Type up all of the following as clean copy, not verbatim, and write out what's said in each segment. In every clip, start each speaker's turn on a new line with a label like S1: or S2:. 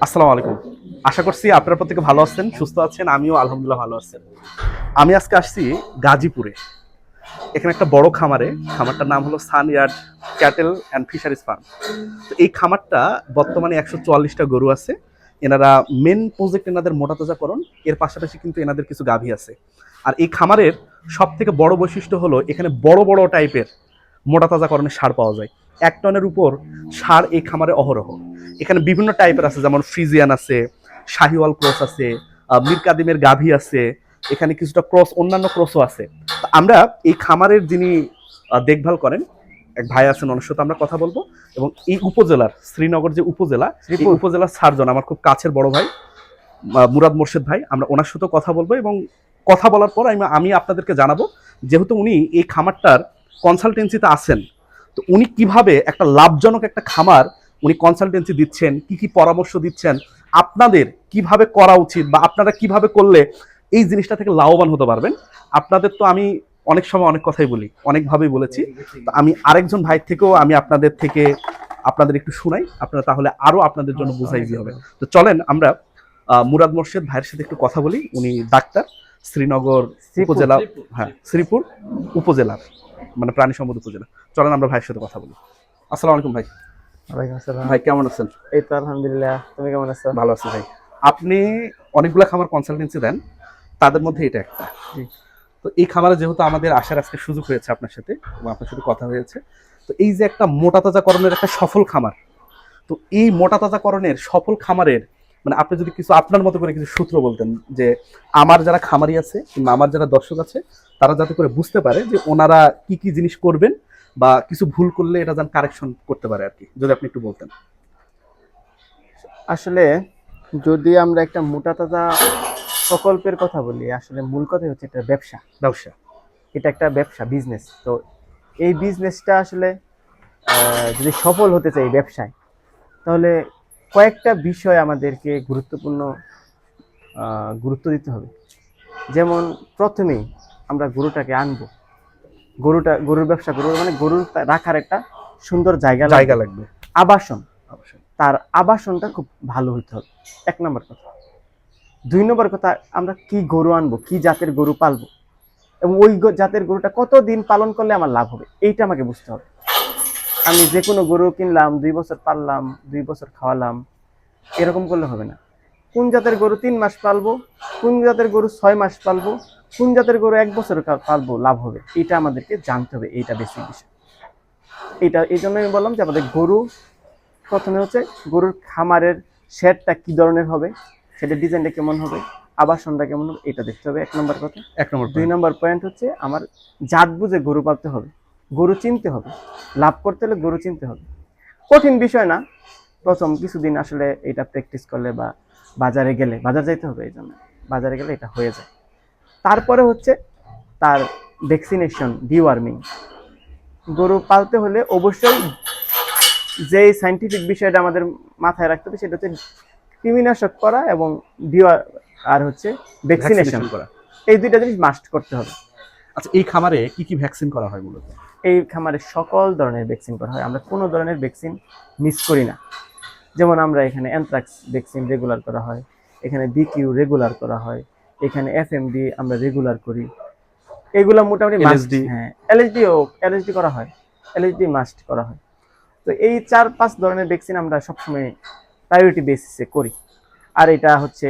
S1: আসসালামু আলাইকুম। আশা করছি আপনারা প্রত্যেকে ভালো আছেন, সুস্থ আছেন। আমিও আলহামদুলিল্লাহ ভালো আছি। আমি আজকে আসছি গাজীপুরে। এখানে একটা বড় খামারে, খামারটার নাম হলো সানইয়ার্ড ক্যাটেল অ্যান্ড ফিশারিজ ফার্ম। তো এই খামারটা বর্তমানে ১৪৪টা গরু আছে। এনারা মেন প্রজেক্ট এনাদের মোটা তাজাকরণ, এর পাশাপাশি কিন্তু এনাদের কিছু গাভী আছে। আর এই খামারের সব থেকে বড় বৈশিষ্ট্য হলো এখানে বড় বড় টাইপের মোটা তাজাকরণের সার পাওয়া যায়। ১ টনের উপর সার এই খামারে অহরহ। এখানে বিভিন্ন টাইপের আছে, যেমন ফ্রিজিয়ান আছে, শাহিওয়াল ক্রস আছে, মীর কাদিমের গাভী আছে, এখানে কিছুটা ক্রস, অন্যান্য ক্রসও আছে। তো আমরা এই খামারের যিনি দেখভাল করেন এক ভাই আছেন, ওনার সাথে আমরা কথা বলবো। এবং এই উপজেলার, শ্রীনগর যে উপজেলা, এই উপজেলার সার্জন আমার খুব কাছের বড় ভাই মুরাদ মোর্শেদ ভাই, আমরা ওনার সাথে কথা বলবো। এবং কথা বলার পর আমি আপনাদেরকে জানাবো, যেহেতু উনি এই খামারটার কনসালটেন্সিতে আছেন, তো উনি কিভাবে একটা লাভজনক একটা খামার উনি কনসালটেন্সি দিচ্ছেন, কি কি পরামর্শ দিচ্ছেন, আপনাদের কিভাবে করা উচিত বা আপনারা কিভাবে করলে এই জিনিসটা থেকে লাভবান হতে পারবেন। আপনাদের তো আমি অনেক সময় অনেক কথাই বলি, অনেকভাবেই বলেছি। তো আমি আরেকজন ভাই থেকেও আমি আপনাদের একটু শুনাই, আপনারা তাহলে আরো আপনাদের জন্য বোঝা ইজি হবে। তো চলেন আমরা মুরাদ মোর্শেদ ভাইয়ের সাথে একটু কথা বলি। উনি ডাক্তার, শ্রীনগর উপজেলা, হ্যাঁ শ্রীপুর উপজেলার, মানে প্রাণী সম্পদ উপজেলা। চলেন আমরা ভাইয়ের সাথে কথা বলি। আসসালামু আলাইকুম ভাই।
S2: ওয়ালাইকুম আসসালাম।
S1: ভাই কেমন আছেন?
S2: এই তো আলহামদুলিল্লাহ, তুমি কেমন আছো?
S1: ভালো আছি ভাই। আপনি অনেকগুলো খামার কনসালটেন্সি দেন, তাদের মধ্যে এটা একটা।
S2: জি।
S1: তো এই খামারে যেহেতু আমাদের আসার আজকে সুযোগ হয়েছে আপনার সাথে, এবং আপনার সাথে কথা হয়েছে, তো এই যে একটা মোটা তাজাকরণের একটা সফল খামার, তো এই মোটা তাজাকরণের সফল খামারের মানে আপনি যদি কিছু আপনার মতো করে কিছু সূত্র বলতেন, যে আমার যারা খামারি আছে কিংবা আমার যারা দর্শক আছে, তারা যাতে করে বুঝতে পারে যে ওনারা কি কি জিনিস করবেন, বা কিছু ভুল করলে এটা যেন কারেকশন করতে পারে আর কি, যদি আপনি একটু বলতেন।
S2: আসলে যদি আমরা একটা মোটা তাজা প্রকল্পের কথা বলি, আসলে মূল কথা হচ্ছে এটা ব্যবসা।
S1: ব্যবসা।
S2: এটা একটা ব্যবসা, বিজনেস। তো এই বিজনেসটা আসলে যদি সফল হতে চাই ব্যবসায়, তাহলে কয়েকটা বিষয় আমাদেরকে গুরুত্ব দিতে হবে। যেমন প্রথমেই আমরা গরুটাকে আনবো, গরুর ব্যবসা করবো, মানে গরুর রাখার একটা সুন্দর জায়গা
S1: লাগবে।
S2: আবাসন,
S1: অবশ্যই।
S2: তার আবাসনটা খুব ভালো হতে হবে, 1 নম্বর কথা। 2 নম্বর কথা, আমরা কি গরু আনবো, কি জাতের গরু পালবো, এবং ওই জাতের গরুটা কতদিন পালন করলে আমার লাভ হবে, এইটা আমাকে বুঝতে হবে। আমি যে কোনো গরু কিনলাম, 2 বছর পাললাম, 2 বছর খাওয়ালাম, এরকম করলে হবে না। কোন জাতের গরু 3 মাস পালবো, কোন জাতের গরু 6 মাস পালবো, কোন জাতের গরু 1 বছর পালবো, লাভ হবে, এটা আমাদেরকে জানতে হবে। এইটা বেসিক বিষয়। এইটা এই জন্য আমি বললাম যে আমাদের গরু প্রথমে হচ্ছে গরুর খামারের শেডটা কি ধরনের হবে, সেটার ডিজাইনটা কেমন হবে, আবাসনটা কেমন হবে, এটা দেখতে হবে, 1 নম্বর কথা।
S1: 1 নম্বর।
S2: 2 নম্বর পয়েন্ট হচ্ছে আমার জাত বুঝে গরু পালতে হবে, গরু চিনতে হবে। লাভ করতে হলে গরু চিনতে হবে। কঠিন বিষয় না, প্রথম কিছুদিন আসলে এটা প্র্যাকটিস করলে বা বাজারে গেলে, বাজার যাইতে হবে, এই জন্য বাজারে গেলে এটা হয়ে যায়। তারপরে হচ্ছে তার ভ্যাকসিনেশন, ডিওয়ার্মিং। গরু পালতে হলে অবশ্যই যে সাইন্টিফিক বিষয়টা আমাদের মাথায় রাখতে হবে, সেটা হচ্ছে কৃমিনাশক করা এবং আর হচ্ছে ভ্যাকসিনেশন করা। এই 2টা জিনিস মাস্ট করতে হবে।
S1: আচ্ছা, এই খামারে কি কি ভ্যাকসিন করা হয় মূলত?
S2: এই খামারে সকল ধরনের ভ্যাকসিন করা হয়, আমরা কোনো ধরনের ভ্যাকসিন মিস করি না। যেমন আমরা এখানে অ্যানথ্রাক্স ভ্যাকসিন রেগুলার করা হয়, এখানে বিকিউ রেগুলার করা হয়, এখানে এফএমডি আমরা রেগুলার করি। এগুলো মোটামুটি মাস্ট। হ্যাঁ, এলএসডি করা হয়, এলএসডি মাস্ট করা হয়। তো এই 4-5 ধরনের ভ্যাকসিন আমরা সবসময় প্রায়োরিটি বেসিসে করি। আর এটা হচ্ছে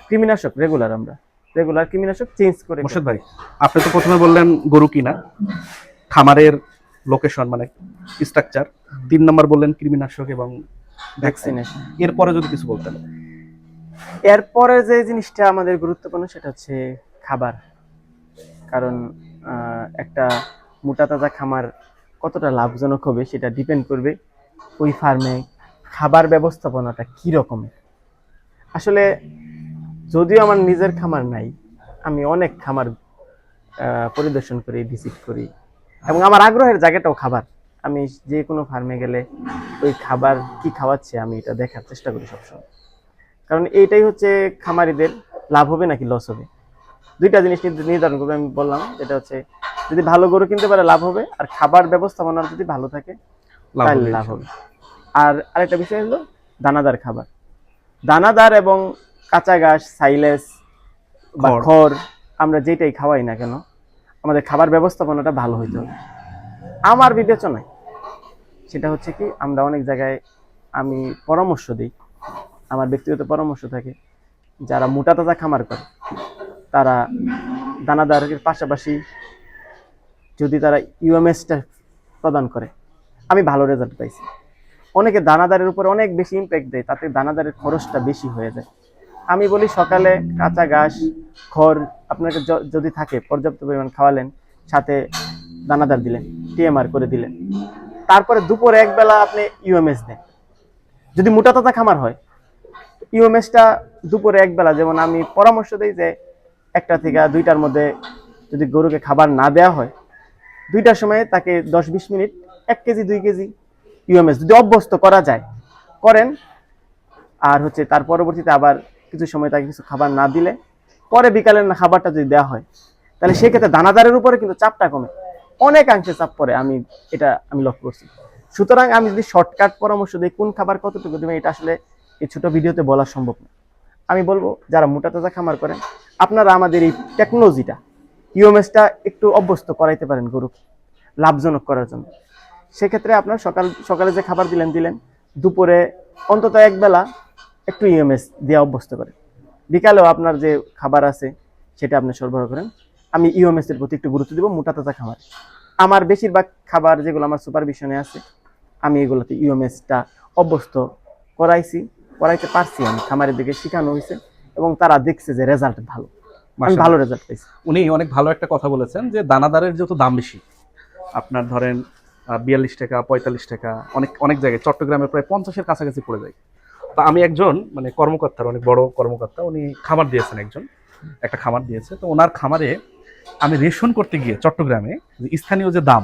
S2: কৃমিনাশক আমরা রেগুলার কৃমিনাশক চেঞ্জ করে।
S1: মোর্শেদ ভাই, আপনি তো প্রথমে বললেন গরু কিনা, খামারের লোকেশন মানে স্ট্রাকচার, 3 নম্বর বললেন কৃমিনাশক এবং
S2: ভ্যাকসিনেশন।
S1: এরপরে যদি কিছু বলতেন।
S2: এরপরে যে জিনিসটা আমাদের গুরুত্বপূর্ণ সেটা হচ্ছে খাবার। কারণ একটা মোটা তাজা খামার কতটা লাভজনক হবে সেটা ডিপেন্ড করবে ওই ফার্মে খাবার ব্যবস্থাপনাটা কি রকমের। আসলে যদিও আমার নিজের খামার নাই, আমি অনেক খামার পরিদর্শন করি, ভিজিট করি, এবং আমার আগ্রহের জায়গাটাও খাবার। আমি যে কোনো ফার্মে গেলে ওই খাবার কি খাওয়াচ্ছে আমি এটা দেখার চেষ্টা করি সবসময়। কারণ এইটাই হচ্ছে খামারিদের লাভ হবে নাকি লস হবে, 2টা জিনিস নির্ধারণ করবে। আমি বললাম যেটা হচ্ছে যদি ভালো গরু কিনতে পারে লাভ হবে, আর খাবার ব্যবস্থাপনা যদি ভালো থাকে তাহলে লাভ হবে। আর আরেকটা বিষয় হলো দানাদার খাবার। দানাদার এবং কাঁচা ঘাস, সাইলেজ বা
S1: খড়।
S2: খড় আমরা যেটাই খাওয়াই না কেন, আমাদের খাবার ব্যবস্থাপনাটা ভালো হইতে হবে। আমার বিবেচনায় সেটা হচ্ছে কি, আমরা অনেক জায়গায় আমি পরামর্শ দিই, আমার ব্যক্তিগত পরামর্শ থাকে, যারা মোটা তাজা খামার করে তারা দানাদারের পাশাপাশি যদি তারা ইউএমএসটা প্রদান করে, আমি ভালো রেজাল্ট পাইছি। অনেকে দানাদারের উপর অনেক বেশি ইম্প্যাক্ট দেয়, তাতে দানাদারের খরচটা বেশি হয়ে যায়। আমি বলি সকালে কাঁচা ঘাস, খড় আপনাকে যদি থাকে পর্যাপ্ত পরিমাণ খাওয়ালেন, সাথে দানাদার দিলেন, টিএমআর করে দিলেন, তারপরে দুপুরে একবেলা আপনি ইউএমএস দেন। যদি মোটা তাজা খামার হয়, ইউএমএসটা দুপুরে একবেলা, যেমন আমি পরামর্শ দিই যে 1টা থেকে 2টার মধ্যে যদি গরুকে খাবার না দেওয়া হয়, 2টার সময় তাকে 10-20 মিনিট 1 কেজি 2 কেজি ইউএমএস যদি অভ্যস্ত করা যায় করেন। আর হচ্ছে তার পরবর্তীতে আবার কিছু সময় তাকে কিছু খাবার না দিলে পরে বিকালের খাবারটা যদি দেওয়া হয়, তাহলে সেক্ষেত্রে দানাদারের উপরে কিন্তু চাপটা কমে, অনেকাংশে চাপ পড়ে। আমি লক্ষ্য করছি। সুতরাং আমি যদি শর্টকাট পরামর্শ দিই কোন খাবার কতটুকু দেবেন, এটা আসলে এই ছোট ভিডিওতে বলা সম্ভব না। আমি বলবো যারা মোটা তাজা খামার করেন, আপনারা আমাদের এই টেকনোলজিটা, ইউএমএসটা একটু অভ্যস্ত করাইতে পারেন গরুকে লাভজনক করার জন্য। সেক্ষেত্রে আপনার সকালে যে খাবার দিলেন, দুপুরে অন্তত একবেলা একটু ইউএমএস দিয়ে অভ্যস্ত করেন, বিকালেও আপনার যে খাবার আছে সেটা আপনি সরবরাহ করেন। আমি ইউএমএস এর প্রতি একটু গুরুত্ব দিব মোটা তাজা খাবার। আমার বেশিরভাগ খাবার যেগুলো আমার সুপারভিশনে আছে, আমি এগুলোতে ইউএমএসটা অভ্যস্ত করাইতে পারছি। আমি খামারের দিকে শেখানো হয়েছে এবং তারা দেখছে যে রেজাল্ট ভালো, আমি ভালো রেজাল্ট পাইছি।
S1: উনি অনেক ভালো একটা কথা বলেছেন যে দানাদারের যত দাম বেশি, আপনার ধরেন 42 টাকা 45 টাকা, অনেক অনেক জায়গায় চট্টগ্রামে প্রায় 50-এর কাছাকাছি পড়ে যায়। তো আমি একজন মানে কর্মকর্তার, অনেক বড় কর্মকর্তা, উনি খামার দিয়েছেন, একটা খামার দিয়েছে। তো ওনার খামারে আমি রেশন করতে গিয়ে চট্টগ্রামে স্থানীয় যে দাম,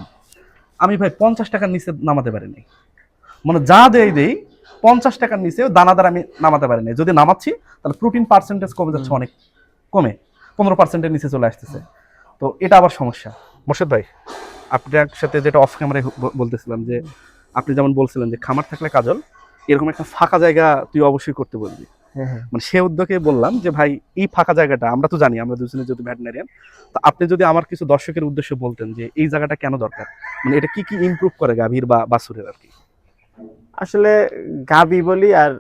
S1: আমি ভাই 50 টাকার নিচে নামাতে পারিনি। মানে যা দেই 50 টাকার নিচেও দানাদার আমি নামাতে পারিনি। যদি নামাচ্ছি তাহলে প্রোটিন পার্সেন্টেজ কমে যাচ্ছে, অনেক কমে 15%-এর নিচে চলে আসতেছে। তো এটা আবার সমস্যা। মোর্শেদ ভাই, আপনার সাথে যেটা অফ ক্যামেরায় বলতেছিলাম, যে আপনি যেমন বলছিলেন যে খামার থাকলে কাজল, এরকম একটা ফাঁকা জায়গা তুই অবশ্যই করতে বলবি। মানে সে উদ্যোগে বললাম যে ভাই এই ফাঁকা জায়গাটা, আমরা তো জানি আমরা দুজনে যদি ভেটেরিনারিয়ান, তো আপনি যদি আমার কিছু দর্শকের উদ্দেশ্যে বলতেন যে এই জায়গাটা কেন দরকার, মানে এটা কি কি ইমপ্রুভ করে গাভীর বা বাছুরের আর কি।
S2: আসলে গাভী বলি আর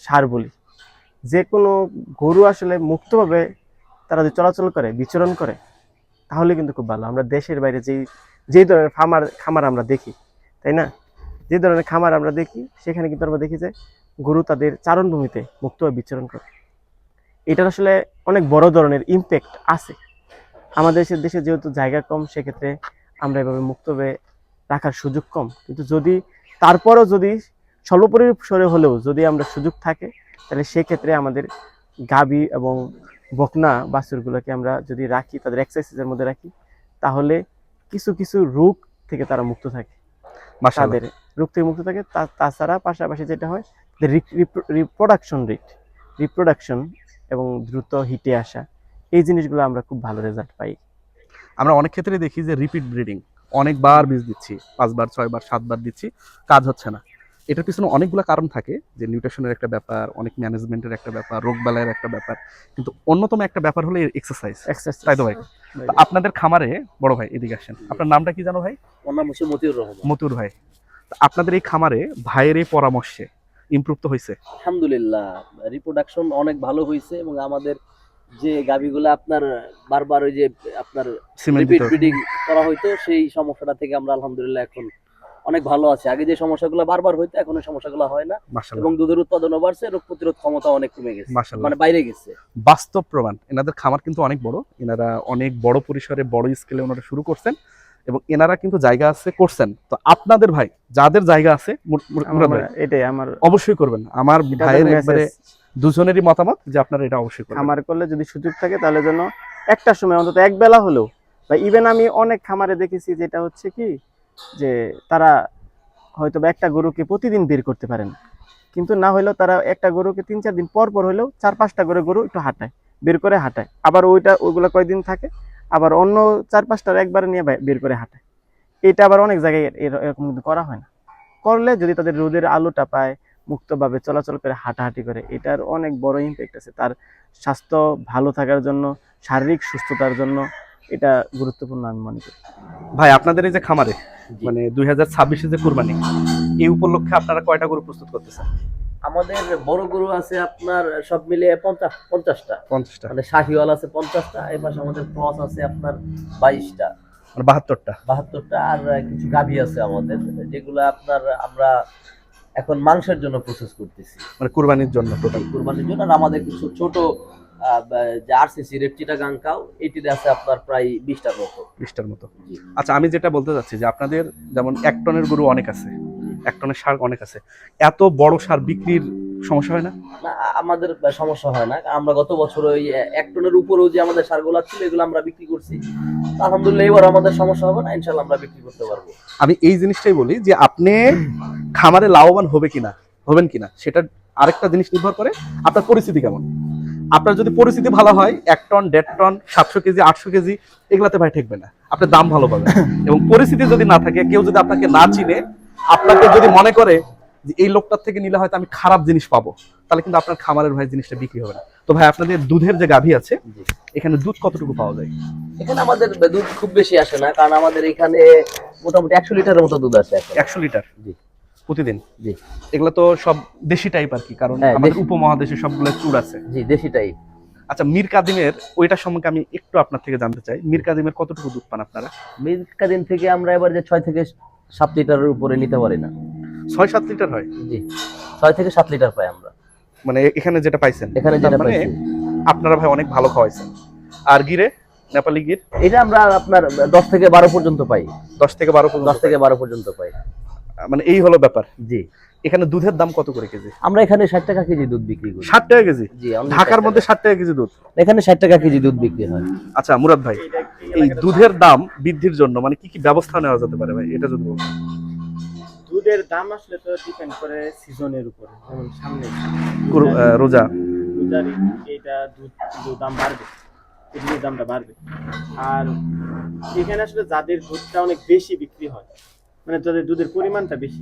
S2: ষাঁড় বলি, যে কোনো গরু আসলে মুক্তভাবে তারা যদি চলাচল করে, বিচরণ করে, তাহলে কিন্তু খুব ভালো। আমরা দেশের বাইরে যেই ধরনের খামার আমরা দেখি, তাই না, যে ধরনের খামার আমরা দেখি, সেখানে কিন্তু আমরা দেখি যে গরু তাদের চারণভূমিতে মুক্তভাবে বিচরণ করে। এটার আসলে অনেক বড় ধরনের ইম্প্যাক্ট আছে। আমাদের দেশে যেহেতু জায়গা কম, সেক্ষেত্রে আমরা এভাবে মুক্তভাবে রাখার সুযোগ কম। কিন্তু তারপরেও যদি স্বল্প পরিসরে হলেও যদি আমরা সুযোগ থাকে, তাহলে সেক্ষেত্রে আমাদের গাভী এবং বকনা বাছুরগুলোকে আমরা যদি রাখি, তাদের এক্সারসাইজের মধ্যে রাখি, তাহলে কিছু কিছু রোগ থেকে তারা মুক্ত থাকে, তাদের রোগ থেকে মুক্ত থাকে। তাছাড়া পাশাপাশি যেটা হয়, রিপ্রোডাকশন এবং দ্রুত হিটে আসা, এই জিনিসগুলো আমরা খুব ভালো রেজাল্ট পাই।
S1: আমরা অনেক ক্ষেত্রে দেখি যে রিপিট ব্রিডিং, অনেকবার বীজ দিচ্ছি, 5বার 6বার 7বার দিচ্ছি, কাজ হচ্ছে না। এটার পিছনে অনেকগুলো কারণ থাকে, যে নিউট্রিশনের একটা ব্যাপার, অনেক ম্যানেজমেন্টের একটা ব্যাপার, রোগ বালাইয়ের একটা ব্যাপার, কিন্তু অন্যতম একটা ব্যাপার হলো এক্সারসাইজ, তাই তো ভাই? তো আপনাদের খামারে, বড় ভাই এদিকে আসেন, আপনার নামটা কি জানো ভাই?
S3: ওর নাম হচ্ছে মতিউর রহমান।
S1: মতিউর ভাই, আপনাদের এই খামারে ভাইয়ের এই পরামর্শে ইমপ্রুভ তো হয়েছে?
S3: আলহামদুলিল্লাহ, রিপ্রোডাকশন অনেক ভালো হয়েছে এবং আমাদের যে গাভীগুলো আপনার বারবার ওই যে আপনার রিপিট ব্রিডিং করা হইতো, সেই সমস্যাটা থেকে আমরা আলহামদুলিল্লাহ এখন অনেক ভালো আছে। আগে যে সমস্যাগুলো বারবার হইতো, এখন ওই সমস্যাগুলো হয় না এবং দুধের উৎপাদনও বাড়ছে, রোগ প্রতিরোধ ক্ষমতা অনেক কমে গেছে, মানে বাইরে গেছে।
S1: বাস্তব প্রমাণ। এনাদের খামার কিন্তু অনেক বড়, এনারা অনেক বড় পরিসরে বড় স্কেলে ওনারা শুরু করছেন এবং এনারা কিন্তু জায়গা আছে করছেন। তো আপনাদের ভাই যাদের জায়গা আছে,
S2: এটাই আমার
S1: অবশ্যই করবেন। আমার ভাইয়ের একবারে দুজনেরই মতামত যে আপনারা এটা অবশ্যই করবেন।
S2: খামার করলে যদি সুযোগ থাকে, তাহলে যেন একটা সময় অন্তত এক বেলা হলেও, বা ইভেন আমি অনেক খামারে দেখেছি যেটা হচ্ছে কি, যে তারা হয়তো একটা গরুকে প্রতিদিন বের করতে পারেন, কিন্তু না হলেও তারা একটা গরুকে 3-4 দিন পর পর হলেও 4-5টা করে গরু একটু বের করে হাঁটায়, আবার ওইগুলো কয়েকদিন থাকে, আবার অন্য 4-5টার একবারে নিয়ে বের করে হাঁটায়। এটা আবার অনেক জায়গায় এরকম কিন্তু করা হয় না। করলে যদি তাদের রোদের আলোটা পায়, মুক্তভাবে চলাচল করে, হাঁটাহাঁটি করে, এটার অনেক বড় ইমপ্যাক্ট আছে তার স্বাস্থ্য ভালো থাকার জন্য, শারীরিক সুস্থতার জন্য। এটা গুরুত্বপূর্ণ আমি মনে করি।
S1: ভাই আপনাদের এই যে খামারে
S3: জি।
S1: মানে 2026-এ যে কুরবানি, এই উপলক্ষে আপনারা কয়টা গরু প্রস্তুত করতেছেন?
S3: আমাদের বড় গরু আছে আপনার সব মিলিয়ে 50টা,
S1: 50টা
S3: মানে শাহিওয়াল আছে 50টা, এই পাশে আমাদের ক্রস আছে আপনার 22টা,
S1: মানে 72টা।
S3: 72টা, আর কিছু গাভী আছে আমাদের, যেগুলো আপনার আমরা এখন মাংসের জন্য প্রসেস করতেছি,
S1: মানে কুরবানির জন্য টোটাল
S3: কুরবানির জন্য। আর আমাদের কিছু ছোট যে আরসিসি রেড চিটাগাং কাউ, এটিতে আছে আপনার প্রায় 20টার মতো।
S1: 20টার মতো।
S3: জি।
S1: আচ্ছা, আমি যেটা বলতে চাচ্ছি যে আপনাদের যেমন 1 টনের গরু অনেক আছে, 1 টনের ষাঁড় অনেক আছে, এত বড় ষাঁড় বিক্রির সমস্যা হয় না?
S3: না, আমাদের সমস্যা হয় না। আমরা গত বছর ওই 1 টনের উপরেও যে আমাদের সারগুলো ছিল, এগুলো আমরা বিক্রি করছি। তো আলহামদুলিল্লাহ এবার আমাদের সমস্যা হবে না, ইনশাল্লাহ আমরা বিক্রি করতে পারবো।
S1: আমি এই জিনিসটাই বলি যে আপনি খামারে লাভবান হবেন কিনা সেটা আরেকটা জিনিস নির্ভর করে আপনার পরিস্থিতি কেমন। আপনার যদি পরিস্থিতি ভালো হয়, 1 টন 1.5 টন 700 কেজি 800 কেজি এগুলাতে ভাই ঠেকবে না, আপনার দাম ভালো পাবে। এবং পরিস্থিতি যদি না থাকে, কেউ যদি আপনাকে না চিনে, আপনাকে যদি মনে করে যে এই লোকটার থেকে নিলে হয়তো আমি খারাপ জিনিস পাবো, তাহলে কিন্তু আপনার খামারের ভাই জিনিসটা বিক্রি হবে না। তো ভাই আপনাদের দুধের যে গাভী আছে,
S3: জি।
S1: এখানে দুধ কতটুকু পাওয়া যায়?
S3: এখানে আমাদের দুধ খুব বেশি আসে না, কারণ আমাদের এখানে মোটামুটি 100 লিটারের মতো দুধ আসে এখন।
S1: 100 লিটার
S3: জি।
S1: প্রতিদিন?
S3: জি।
S1: এগুলো তো সব দেশি টাইপ আর কি, কারণ
S3: হ্যাঁ,
S1: আমাদের
S3: দেশি।
S1: উপমহাদেশে সবগুলো চুর আছে।
S3: জি, দেশিটাই।
S1: আচ্ছা, মীর কাদিমের ওইটা সম্পর্কে আমি একটু আপনার থেকে জানতে চাই। মীর কাদিমের কতটুকু দুধ পান আপনারা?
S3: মিল্কা দিন থেকে আমরা এবার যে 6 থেকে 7 লিটারের উপরে নিতে পারি না।
S1: 6-7 লিটার হয়?
S3: জি, 6 থেকে 7 লিটার পাই আমরা
S1: মানে এখানে যেটা পাইছেন,
S3: এখানে,
S1: তার
S3: যেটা
S1: মানে
S3: পাইছি।
S1: আপনারা ভাই অনেক ভালো খাওয়াইছেন। আর গিরে, নেপালি গির
S3: এটা আমরা আপনার 10 থেকে 12 পর্যন্ত পাই।
S1: 10 থেকে 12 পর্যন্ত
S3: 10 থেকে 12 পর্যন্ত পাই।
S1: মানে এই হলো ব্যাপার।
S3: জি।
S1: এখানে দুধের দাম কত করে কেজি?
S3: আমরা এখানে 60 টাকা কেজি দুধ বিক্রি করি।
S1: 60 টাকা কেজি?
S3: জি, only
S1: ঢাকার
S3: 60
S1: মধ্যে
S3: টাকা।
S1: 60 টাকা কেজি দুধ?
S3: এখানে 60 টাকা কেজি দুধ বিক্রি হয়।
S1: আচ্ছা মুরাদ ভাই, এই দুধের দাম বৃদ্ধির জন্য মানে কি কি ব্যবস্থা নেওয়া যেতে পারে ভাই, এটা যদি বলতেন।
S2: দুধের দাম আসলে তো ডিপেন্ড করে সিজনের উপরে। যেমন সামনে
S1: রোজা
S2: রোজার এইটা দুধ দাম বাড়বে, দুধের দামটা বাড়বে। আর এখানে আসলে যাদের দুধটা অনেক বেশি বিক্রি হয়, মানে যাদের দুধের পরিমাণটা বেশি,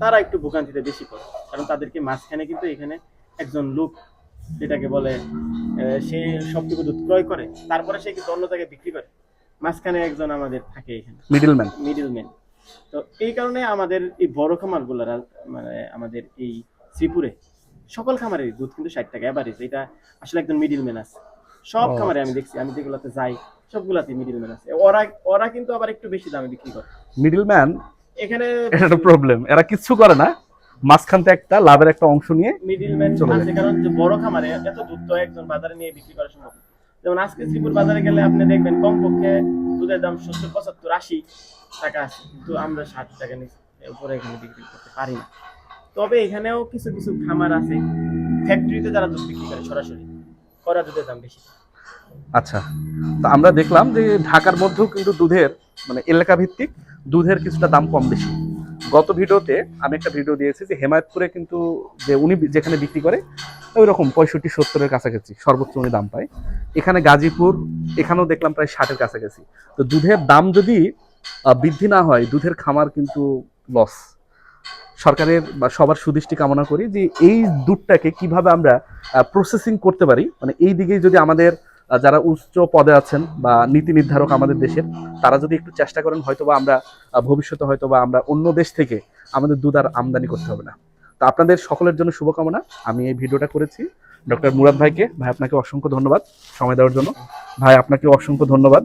S2: তারা একটু ভোগান্তিতে বেশি পড়ে। কারণ তাদেরকে মাঝখানে কিন্তু এখানে একজন লোক, যেটাকে বলে সে সবটুকু দুধ ক্রয় করে, তারপরে সে কিন্তু অন্য জায়গায় বিক্রি করে। মাঝখানে একজন আমাদের থাকে এখানে, মিডলম্যান। তো এই কারণে আমাদের এই বড় খামারগুলোরা, মানে আমাদের এই শ্রীপুরে সকল খামারের দুধ কিন্তু 60 টাকা এভারেজ। এটা আসলে একজন মিডলম্যান আছে সব খামারে, আমি দেখছি, আমি যেগুলোতে যাই সবগুলাতে মিডলম্যান আছে। ওরা কিন্তু আবার একটু বেশি দামে বিক্রি করে।
S1: মিডলম্যান
S2: এখানে
S1: এটা একটা প্রবলেম, এরা কিচ্ছু করে না, মাঝখান থেকে একটা লাভের একটা অংশ নিয়ে
S2: মিডলম্যান আছে। কারণ যে বড় খামারে এত দুধ তো একজন বাজারে নিয়ে বিক্রি করা সম্ভব। যেমন আজকে শ্রীপুর বাজারে গেলে আপনি দেখবেন কমপক্ষে দুধের দাম 70, 75, 80 টাকা আছে, কিন্তু আমরা 60 টাকা উপরে এখানে বিক্রি করতে পারি না। তবে এখানেও কিছু কিছু খামার আছে, ফ্যাক্টরিতে যারা দুধ বিক্রি করে সরাসরি, করা দুধের দাম বেশি।
S1: আচ্ছা, তো আমরা দেখলাম যে ঢাকার মধ্যেও কিন্তু দুধের মানে এলাকা ভিত্তিক দুধের কিছুটা দাম কম বেশি। গত ভিডিওতে আমি একটা ভিডিও দিয়েছি যে হেমায়তপুরে কিন্তু যে উনি যেখানে বিক্রি করে ওই রকম 65-70-এর কাছাকাছি সর্বোচ্চ উনি দাম পায়। এখানে গাজীপুর, এখানেও দেখলাম প্রায় 60-এর কাছাকাছি। তো দুধের দাম যদি বৃদ্ধি না হয়, দুধের খামার কিন্তু লস। সরকারের বা সবার সুদৃষ্টি কামনা করি যে এই দুধটাকে কিভাবে আমরা প্রসেসিং করতে পারি, মানে এই দিকেই যদি আমাদের যারা উচ্চ পদে আছেন বা নীতি নির্ধারক আমাদের দেশের, তারা যদি একটু চেষ্টা করেন, হয়তোবা আমরা ভবিষ্যতে হয়তোবা আমরা অন্য দেশ থেকে আমাদের দুধ আর আমদানি করতে হবে না। তো আপনাদের সকলের জন্য শুভকামনা। আমি এই ভিডিওটা করেছি ডক্টর মুরাদ ভাইকে। ভাই আপনাকে অসংখ্য ধন্যবাদ সময় দেওয়ার জন্য। ভাই আপনাকে অসংখ্য ধন্যবাদ।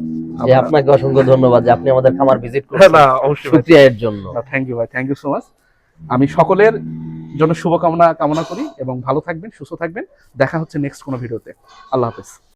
S3: আপনাকে অসংখ্য ধন্যবাদ যে আপনি আমাদের খামার ভিজিট করেছেন।
S1: না অবশ্যই,
S3: শুকরিয়া এর জন্য।
S1: থ্যাংক ইউ ভাই, থ্যাংক ইউ সো মাচ। আমি সকলের জন্য শুভকামনা কামনা করি এবং ভালো থাকবেন, সুস্থ থাকবেন। দেখা হচ্ছে নেক্সট কোনো ভিডিওতে। আল্লাহ হাফেজ।